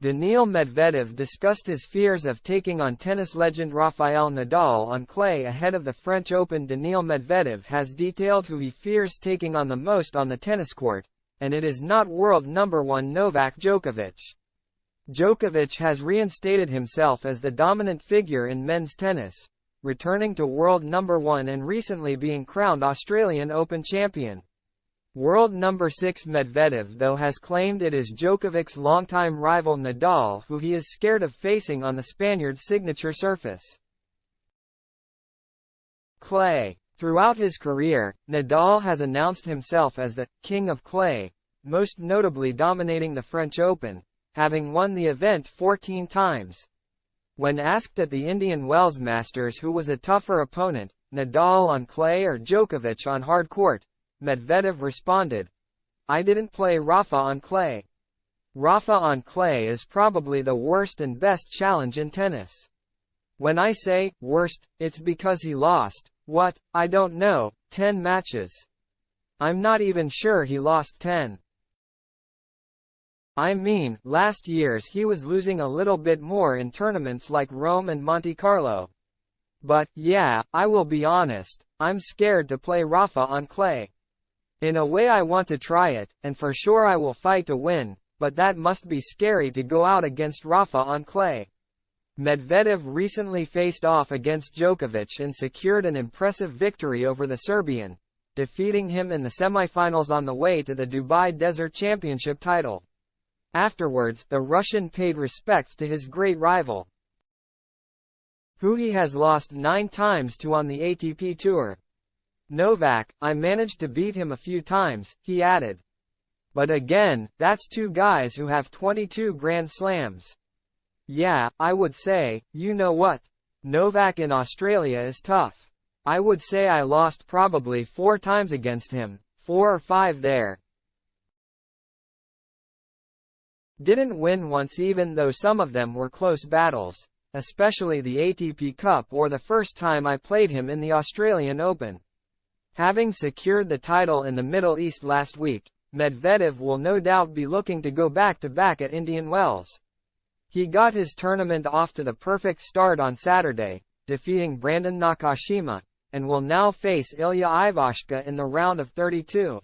Daniil Medvedev discussed his fears of taking on tennis legend Rafael Nadal on clay ahead of the French Open. Daniil Medvedev has detailed who he fears taking on the most on the tennis court, and it is not world number one Novak Djokovic. Djokovic has reinstated himself as the dominant figure in men's tennis, returning to world number one and recently being crowned Australian Open champion. World number 6 Medvedev though has claimed it is Djokovic's longtime rival Nadal who he is scared of facing on the Spaniard's signature surface. Clay. Throughout his career, Nadal has announced himself as the king of clay, most notably dominating the French Open, having won the event 14 times. When asked at the Indian Wells Masters who was a tougher opponent, Nadal on clay or Djokovic on hard court, Medvedev responded, "I didn't play Rafa on clay. Rafa on clay is probably the worst and best challenge in tennis. When I say worst, it's because he lost, I don't know, 10 matches. I'm not even sure he lost 10. I mean, last year's he was losing a little bit more in tournaments like Rome and Monte Carlo. But, yeah, I will be honest, I'm scared to play Rafa on clay. In a way I want to try it, and for sure I will fight to win, but that must be scary to go out against Rafa on clay." Medvedev recently faced off against Djokovic and secured an impressive victory over the Serbian, defeating him in the semifinals on the way to the Dubai Desert Championship title. Afterwards, the Russian paid respect to his great rival, who he has lost 9 times to on the ATP Tour. "Novak, I managed to beat him a few times," he added. "But again, that's 2 guys who have 22 Grand Slams. Yeah, I would say, you know what? Novak in Australia is tough. I would say I lost probably 4 times against him, 4 or 5 there. Didn't win once even though some of them were close battles, especially the ATP Cup or the first time I played him in the Australian Open." Having secured the title in the Middle East last week, Medvedev will no doubt be looking to go back-to-back at Indian Wells. He got his tournament off to the perfect start on Saturday, defeating Nakashima, and will now face Ilya Ivashka in the round of 32.